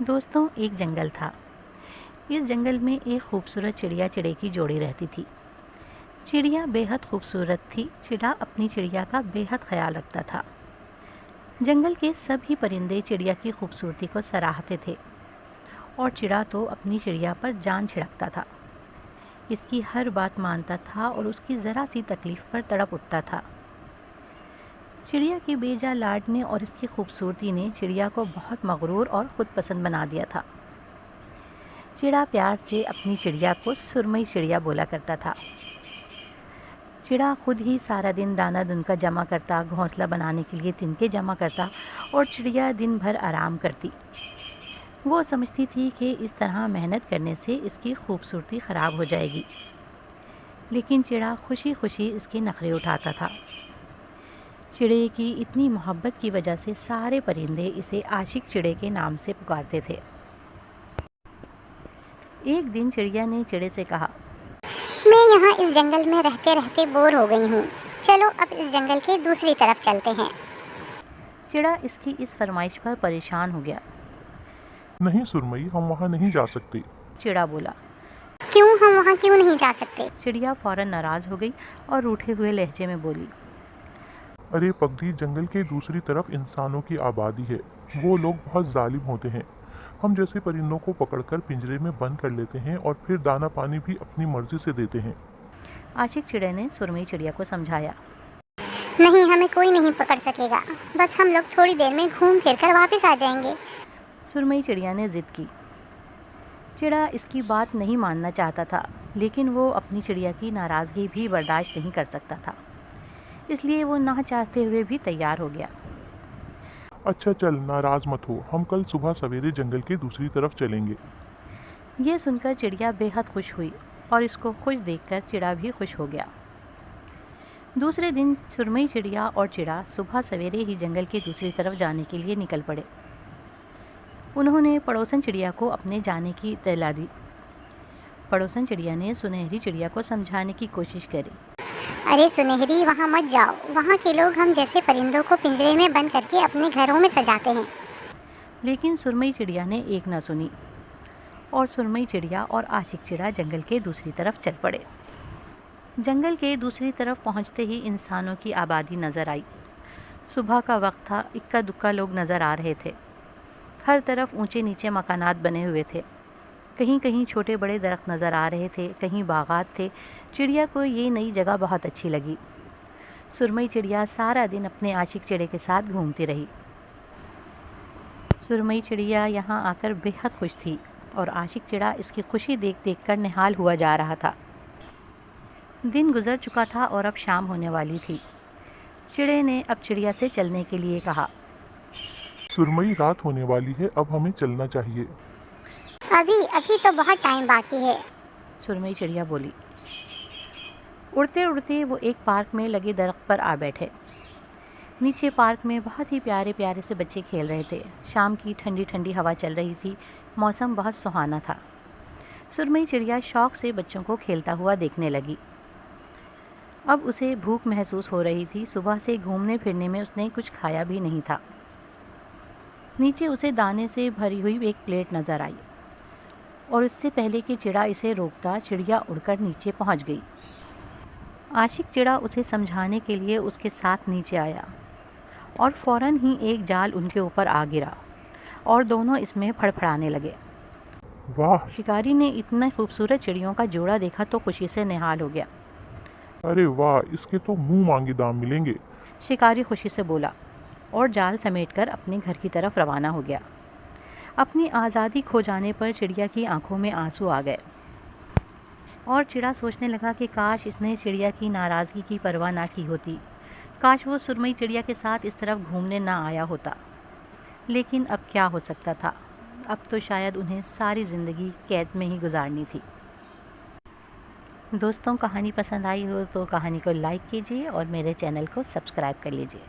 दोस्तों, एक जंगल था। इस जंगल में एक खूबसूरत चिड़िया चिड़े की जोड़ी रहती थी। चिड़िया बेहद खूबसूरत थी। चिड़ा अपनी चिड़िया का बेहद ख्याल रखता था। जंगल के सभी परिंदे चिड़िया की खूबसूरती को सराहते थे और चिड़ा तो अपनी चिड़िया पर जान छिड़कता था। इसकी हर बात मानता था और उसकी ज़रा सी तकलीफ़ पर तड़प उठता था। चिड़िया की बेजा लाड ने और इसकी खूबसूरती ने चिड़िया को बहुत मगरूर और ख़ुद पसंद बना दिया था। चिड़ा प्यार से अपनी चिड़िया को सुरमई चिड़िया बोला करता था। चिड़ा खुद ही सारा दिन दाना दुनका जमा करता, घोंसला बनाने के लिए तिनके जमा करता और चिड़िया दिन भर आराम करती। वो समझती थी कि इस तरह मेहनत करने से इसकी खूबसूरती ख़राब हो जाएगी, लेकिन चिड़ा खुशी खुशी इसके नखरे उठाता था। चिड़े की इतनी मोहब्बत की वजह से सारे परिंदे इसे आशिक चिड़े के नाम से पुकारते थे। एक दिन चिड़िया ने चिड़े से कहा, मैं यहाँ इस जंगल में रहते रहते बोर हो गई हूँ। चलो अब इस जंगल के दूसरी तरफ चलते हैं। चिड़ा इसकी इस फरमाइश पर परेशान हो गया। नहीं सुरमई, हम वहाँ नहीं जा सकते। चिड़ा बोला। क्यों, हम वहाँ क्यों नहीं जा सकते? चिड़िया फौरन नाराज़ हो गई और रूठे हुए लहजे में बोली, अरे पगली, जंगल के दूसरी तरफ इंसानों की आबादी है। वो लोग बहुत जालिम होते हैं। हम जैसे परिंदों को पकड़कर पिंजरे में बंद कर लेते हैं और फिर दाना पानी भी अपनी मर्जी से देते हैं। आशिक चिड़े ने सुरमई चिड़िया को समझाया। नहीं, हमें कोई नहीं पकड़ सकेगा। बस हम लोग थोड़ी देर में घूम फिर कर वापस आ जाएंगे। सुरमई चिड़िया ने ज़िद की। चिड़ा इसकी बात नहीं मानना चाहता था, लेकिन वो अपनी चिड़िया की नाराज़गी भी बर्दाश्त नहीं कर सकता था, इसलिए वो ना चाहते हुए भी तैयार हो गया। अच्छा चल, नाराज मत हो, हम कल सुबह सवेरे जंगल के दूसरी तरफ चलेंगे। ये सुनकर चिड़िया बेहद खुश हुई और इसको खुश देखकर चिड़ा भी खुश हो गया। दूसरे दिन सुरमई चिड़िया और चिड़ा सुबह सवेरे ही जंगल के दूसरी तरफ जाने के लिए निकल पड़े। उन्होंने पड़ोसन चिड़िया को अपने जाने की इत्तला दी। पड़ोसन चिड़िया ने सुनहरी चिड़िया को समझाने की कोशिश करी। अरे सुनहरी, वहाँ मत जाओ। वहाँ के लोग हम जैसे परिंदों को पिंजरे में बंद करके अपने घरों में सजाते हैं। लेकिन सुरमई चिड़िया ने एक न सुनी और सुरमई चिड़िया और आशिक चिड़ा जंगल के दूसरी तरफ चल पड़े। जंगल के दूसरी तरफ पहुंचते ही इंसानों की आबादी नज़र आई। सुबह का वक्त था। इक्का दुक्का लोग नज़र आ रहे थे। हर तरफ ऊंचे नीचे मकानात बने हुए थे। कहीं कहीं छोटे बड़े दरख्त नज़र आ रहे थे, कहीं बागात थे। चिड़िया को ये नई जगह बहुत अच्छी लगी। सुरमई चिड़िया सारा दिन अपने आशिक चिड़े के साथ घूमती रही। सुरमई चिड़िया यहाँ आकर बेहद खुश थी और आशिक चिड़ा इसकी खुशी देख देख कर निहाल हुआ जा रहा था। दिन गुजर चुका था और अब शाम होने वाली थी। चिड़े ने अब चिड़िया से चलने के लिए कहा। सुरमई, रात होने वाली है, अब हमें चलना चाहिए। अभी तो बहुत टाइम बाकी है। सुरमई चिड़िया बोली। उड़ते उड़ते वो एक पार्क में लगे दरख्त पर आ बैठे। नीचे पार्क में बहुत ही प्यारे प्यारे से बच्चे खेल रहे थे। शाम की ठंडी ठंडी हवा चल रही थी। मौसम बहुत सुहाना था। सुरमई चिड़िया शौक़ से बच्चों को खेलता हुआ देखने लगी। अब उसे भूख महसूस हो रही थी। सुबह से घूमने फिरने में उसने कुछ खाया भी नहीं था। नीचे उसे दाने से भरी हुई एक प्लेट नज़र आई और इससे पहले कि चिड़ा इसे रोकता, चिड़िया उड़कर नीचे पहुंच गई। आशिक चिड़ा उसे समझाने के लिए उसके साथ नीचे आया और फ़ौरन ही एक जाल उनके ऊपर आ गिरा और दोनों इसमें फड़फड़ाने लगे। वाह! शिकारी ने इतना खूबसूरत चिड़ियों का जोड़ा देखा तो खुशी से निहाल हो गया। अरे वाह, इसके तो मुंह मांगे दाम मिलेंगे। शिकारी खुशी से बोला और जाल समेटकर अपने घर की तरफ रवाना हो गया। अपनी आज़ादी खो जाने पर चिड़िया की आंखों में आंसू आ गए और चिड़ा सोचने लगा कि काश इसने चिड़िया की नाराज़गी की परवाह ना की होती। काश वो सुरमई चिड़िया के साथ इस तरफ घूमने ना आया होता। लेकिन अब क्या हो सकता था। अब तो शायद उन्हें सारी ज़िंदगी कैद में ही गुजारनी थी। दोस्तों, कहानी पसंद आई हो तो कहानी को लाइक कीजिए और मेरे चैनल को सब्सक्राइब कर लीजिए।